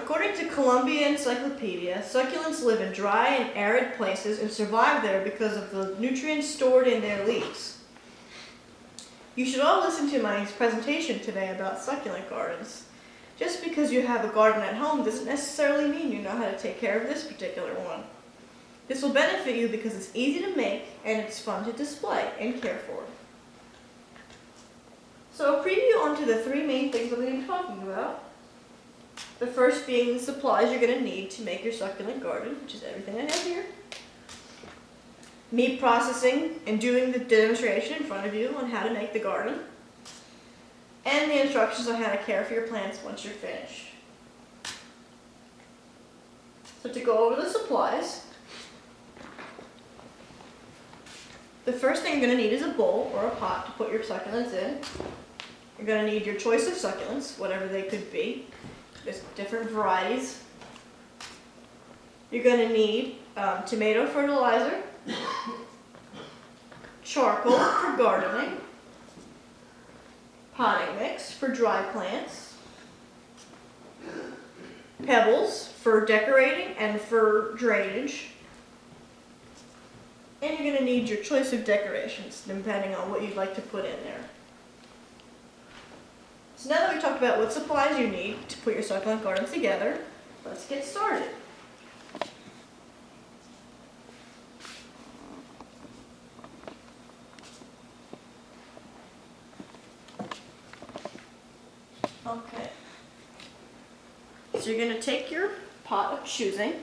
According to Columbia Encyclopedia, succulents live in dry and arid places and survive there because of the nutrients stored in their leaves. You should all listen to my presentation today about succulent gardens. Just because you have a garden at home doesn't necessarily mean you know how to take care of this particular one. This will benefit you because it's easy to make and it's fun to display and care for. So a preview onto the three main things I'm going to be talking about. The first being the supplies you're going to need to make your succulent garden, which is everything I have here. Me processing and doing the demonstration in front of you on how to make the garden. And the instructions on how to care for your plants once you're finished. So to go over the supplies, the first thing you're going to need is a bowl or a pot to put your succulents in. You're going to need your choice of succulents, whatever they could be. There's different varieties. You're going to need tomato fertilizer, charcoal for gardening, potting mix for dry plants, pebbles for decorating and for drainage, and you're going to need your choice of decorations depending on what you'd like to put in there. So now that we talked about what supplies you need to put your succulent garden together, let's get started. Okay. So you're going to take your pot of choosing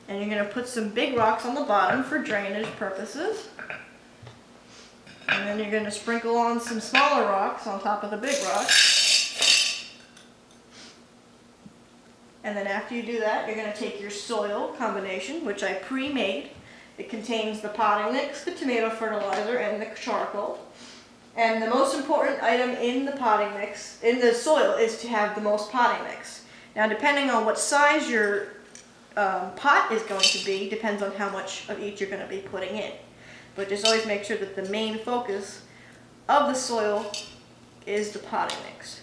and you're going to put some big rocks on the bottom for drainage purposes. And then you're going to sprinkle on some smaller rocks on top of the big rocks. And then after you do that, you're going to take your soil combination, which I pre-made. It contains the potting mix, the tomato fertilizer, and the charcoal. And the most important item in the potting mix, in the soil, is to have the most potting mix. Now, depending on what size your pot is going to be, depends on how much of each you're going to be putting in. But just always make sure that the main focus of the soil is the potting mix.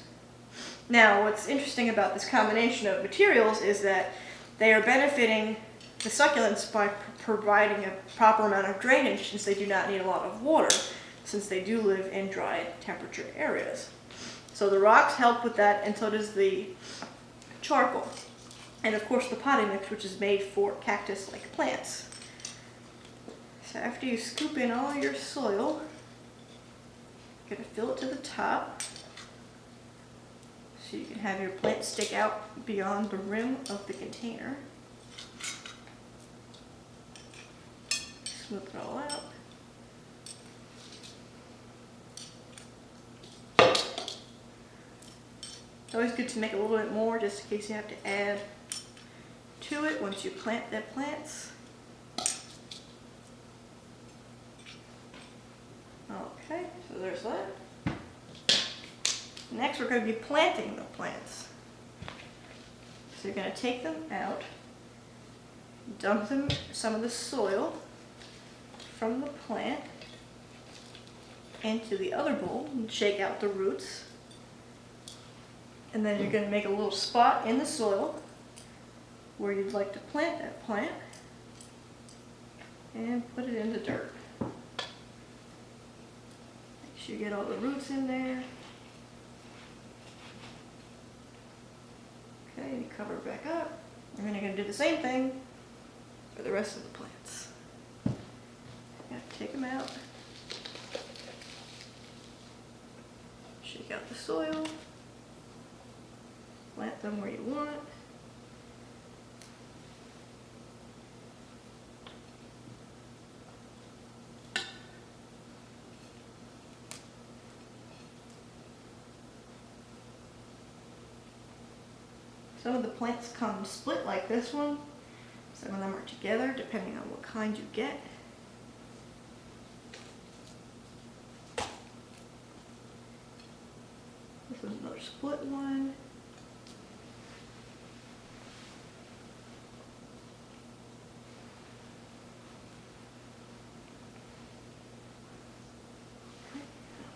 Now, what's interesting about this combination of materials is that they are benefiting the succulents by providing a proper amount of drainage, since they do not need a lot of water, since they do live in dry temperature areas. So the rocks help with that, and so does the charcoal. And of course the potting mix, which is made for cactus-like plants. So after you scoop in all your soil, you're going to fill it to the top so you can have your plant stick out beyond the rim of the container. Smooth it all out. It's always good to make a little bit more just in case you have to add to it once you plant the plants. Okay, so there's that. Next we're going to be planting the plants. So you're going to take them out, dump them some of the soil from the plant into the other bowl and shake out the roots. And then you're going to make a little spot in the soil where you'd like to plant that plant and put it in the dirt. Make sure you get all the roots in there. Okay, you cover it back up. And then you're going to do the same thing for the rest of the plants. You have to take them out. Shake out the soil. Plant them where you want. Some of the plants come split like this one. Some of them are together depending on what kind you get. This one's another split one.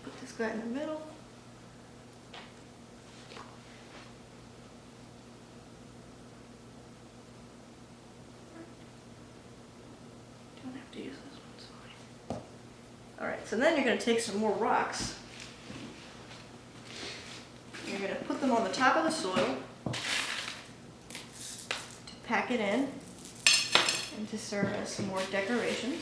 Put this guy in the middle. So then you're going to take some more rocks. You're going to put them on the top of the soil to pack it in and to serve as some more decorations.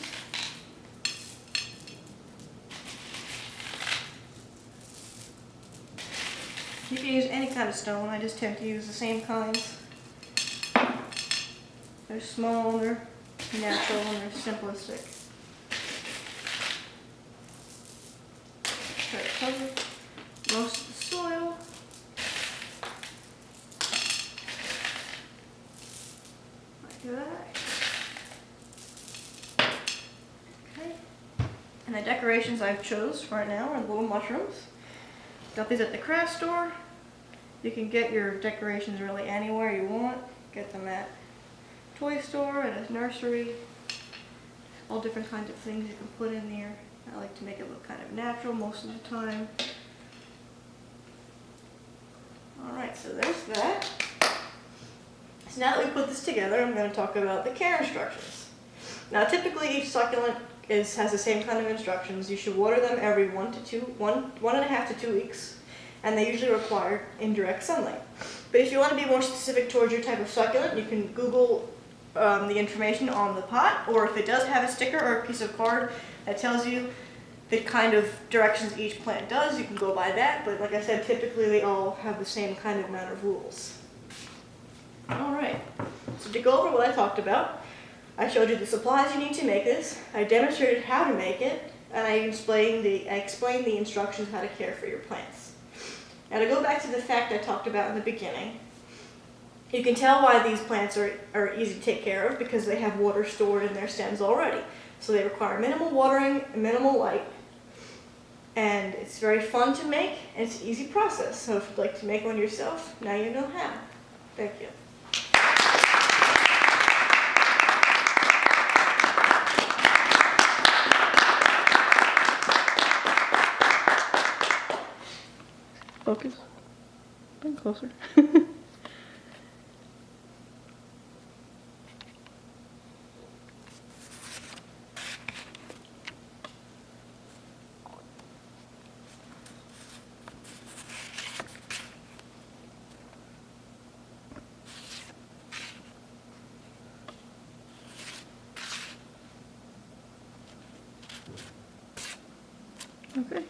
You can use any kind of stone, I just tend to use the same kinds. They're small, they're natural, and they're simplistic. Try to cover most of the soil. Like that. Okay. And the decorations I've chose right now are little mushrooms. Got these at the craft store. You can get your decorations really anywhere you want. Get them at a toy store, at a nursery. All different kinds of things you can put in there. I like to make it look kind of natural most of the time. Alright, so there's that. So now that we put this together, I'm going to talk about the care instructions. Now typically each succulent has the same kind of instructions. You should water them every 1.5 to 2 weeks, and they usually require indirect sunlight. But if you want to be more specific towards your type of succulent, you can Google the information on the pot, or if it does have a sticker or a piece of card that tells you the kind of directions each plant does, you can go by that. But like I said, typically they all have the same kind of amount of rules. Alright, so to go over what I talked about, I showed you the supplies you need to make this, I demonstrated how to make it, and I explained the instructions how to care for your plants. Now to go back to the fact I talked about in the beginning, you can tell why these plants are easy to take care of because they have water stored in their stems already. So they require minimal watering and minimal light, and it's very fun to make, and it's an easy process. So if you'd like to make one yourself, now you know how. Thank you. Focus. Bring closer. Okay.